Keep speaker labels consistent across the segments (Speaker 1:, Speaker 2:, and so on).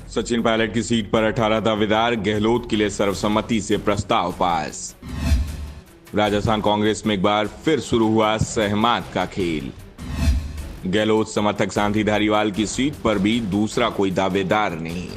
Speaker 1: सचिन पायलट की सीट पर 18 दावेदार, गहलोत के लिए सर्वसम्मति से प्रस्ताव पास। राजस्थान कांग्रेस में एक बार फिर शुरू हुआ सहमात का खेल। गहलोत समर्थक शांति धारीवाल की सीट पर भी दूसरा कोई दावेदार नहीं।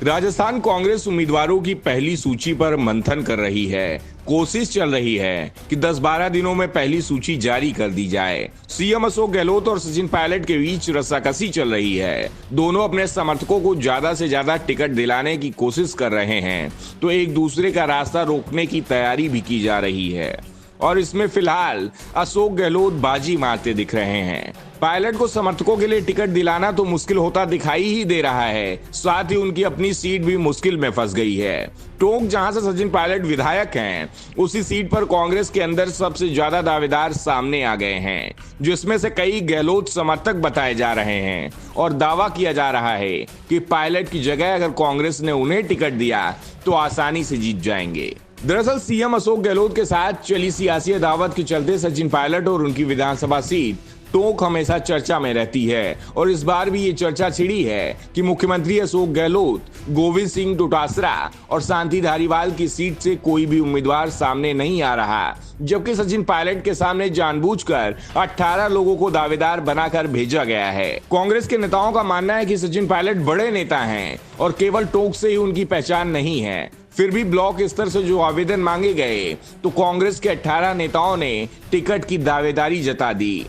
Speaker 1: राजस्थान कांग्रेस उम्मीदवारों की पहली सूची पर मंथन कर रही है। कोशिश चल रही है कि 10-12 दिनों में पहली सूची जारी कर दी जाए। सीएम अशोक गहलोत और सचिन पायलट के बीच रस्साकसी चल रही है। दोनों अपने समर्थकों को ज्यादा से ज्यादा टिकट दिलाने की कोशिश कर रहे हैं, तो एक दूसरे का रास्ता रोकने की तैयारी भी की जा रही है। और इसमें फिलहाल अशोक गहलोत बाजी मारते दिख रहे हैं। पायलट को समर्थकों के लिए टिकट दिलाना तो मुश्किल होता दिखाई ही दे रहा है, साथ ही उनकी अपनी सीट भी मुश्किल में फंस गई है। टोंक, जहां से सचिन पायलट विधायक हैं, उसी सीट पर कांग्रेस के अंदर सबसे ज्यादा दावेदार सामने आ गए हैं, जिसमें से कई गहलोत समर्थक बताए जा रहे हैं और दावा किया जा रहा है कि पायलट की जगह अगर कांग्रेस ने उन्हें टिकट दिया तो आसानी से जीत जाएंगे। दरअसल सीएम अशोक गहलोत के साथ चली सियासी दावत के चलते सचिन पायलट और उनकी विधानसभा सीट टोंक हमेशा चर्चा में रहती है और इस बार भी ये चर्चा छिड़ी है कि मुख्यमंत्री अशोक गहलोत, गोविंद सिंह डोटासरा और शांति धारीवाल की सीट से कोई भी उम्मीदवार सामने नहीं आ रहा, जबकि सचिन पायलट के सामने जानबूझकर 18 लोगों को दावेदार बनाकर भेजा गया है। कांग्रेस के नेताओं का मानना है कि सचिन पायलट बड़े नेता हैं और केवल टोंक से ही उनकी पहचान नहीं है। फिर भी ब्लॉक स्तर से जो आवेदन मांगे गए तो कांग्रेस के 18 नेताओं ने टिकट की दावेदारी जता दी।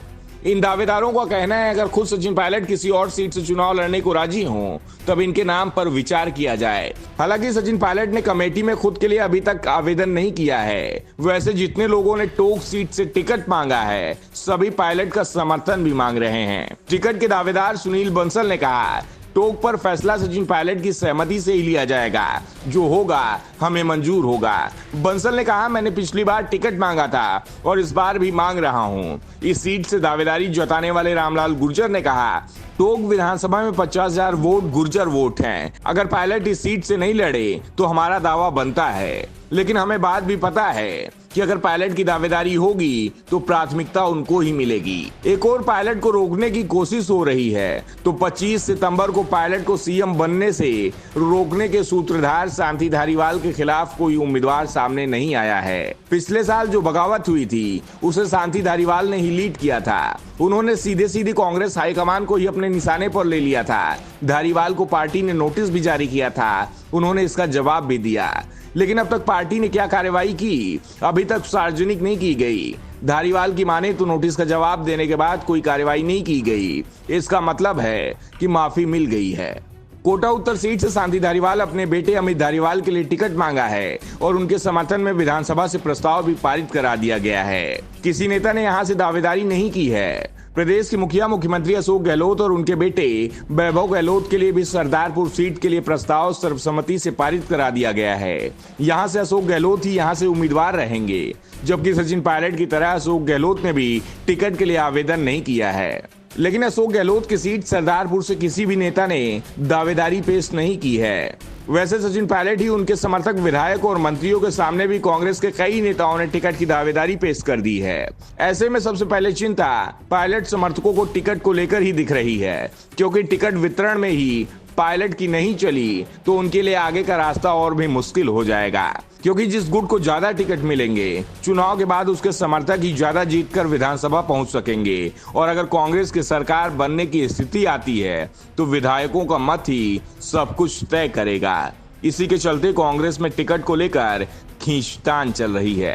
Speaker 1: इन दावेदारों का कहना है अगर खुद सचिन पायलट किसी और सीट से चुनाव लड़ने को राजी हों तब इनके नाम पर विचार किया जाए। हालांकि सचिन पायलट ने कमेटी में खुद के लिए अभी तक आवेदन नहीं किया है। वैसे जितने लोगों ने टोंक सीट से टिकट मांगा है, सभी पायलट का समर्थन भी मांग रहे हैं। टिकट के दावेदार सुनील बंसल ने कहा, टोंक पर फैसला सचिन पायलट की सहमति से ही लिया जाएगा, जो होगा हमें मंजूर होगा। बंसल ने कहा, मैंने पिछली बार टिकट मांगा था और इस बार भी मांग रहा हूं। इस सीट से दावेदारी जताने वाले रामलाल गुर्जर ने कहा, टोंक विधानसभा में 50,000 वोट गुर्जर वोट हैं। अगर पायलट इस सीट से नहीं लड़े तो हमारा दावा बनता है, लेकिन हमें बात भी पता है कि अगर पायलट की दावेदारी होगी तो प्राथमिकता उनको ही मिलेगी। एक और पायलट को रोकने की कोशिश हो रही है, तो 25 सितंबर को पायलट को सीएम बनने से रोकने के सूत्रधार शांति धारीवाल के खिलाफ कोई उम्मीदवार सामने नहीं आया है। पिछले साल जो बगावत हुई थी उसे शांति धारीवाल ने ही लीड किया था। उन्होंने सीधे सीधे कांग्रेस हाईकमान को ही अपने निशाने पर ले लिया था। धारीवाल को पार्टी ने नोटिस भी जारी किया था, उन्होंने इसका जवाब भी दिया, लेकिन अब तक पार्टी ने क्या कार्रवाई की अभी तक सार्वजनिक नहीं की गई। धारीवाल की माने तो नोटिस का जवाब देने के बाद कोई कार्रवाई नहीं की गई, इसका मतलब है कि माफी मिल गई है। कोटा उत्तर सीट से शांति धारीवाल अपने बेटे अमित धारीवाल के लिए टिकट मांगा है और उनके समर्थन में विधानसभा से प्रस्ताव भी पारित करा दिया गया है। किसी नेता ने यहां से दावेदारी नहीं की है। प्रदेश के मुखिया मुख्यमंत्री अशोक गहलोत और उनके बेटे वैभव गहलोत के लिए भी सरदारपुर सीट के लिए प्रस्ताव सर्वसम्मति से पारित करा दिया गया है। यहां से अशोक गहलोत ही यहां से उम्मीदवार रहेंगे, जबकि सचिन पायलट की तरह अशोक गहलोत ने भी टिकट के लिए आवेदन नहीं किया है। लेकिन अशोक गहलोत की सीट सरदारपुर से किसी भी नेता ने दावेदारी पेश नहीं की है। वैसे सचिन पायलट ही उनके समर्थक विधायक और मंत्रियों के सामने भी कांग्रेस के कई नेताओं ने टिकट की दावेदारी पेश कर दी है। ऐसे में सबसे पहले चिंता पायलट समर्थकों को टिकट को लेकर ही दिख रही है, क्योंकि टिकट वितरण में ही पायलट की नहीं चली तो उनके लिए आगे का रास्ता और भी मुश्किल हो जाएगा, क्योंकि जिस गुट को ज्यादा टिकट मिलेंगे चुनाव के बाद उसके समर्थक ही ज्यादा जीतकर विधानसभा पहुंच सकेंगे। और अगर कांग्रेस की सरकार बनने की स्थिति आती है तो विधायकों का मत ही सब कुछ तय करेगा। इसी के चलते कांग्रेस में टिकट को लेकर खींचतान चल रही है।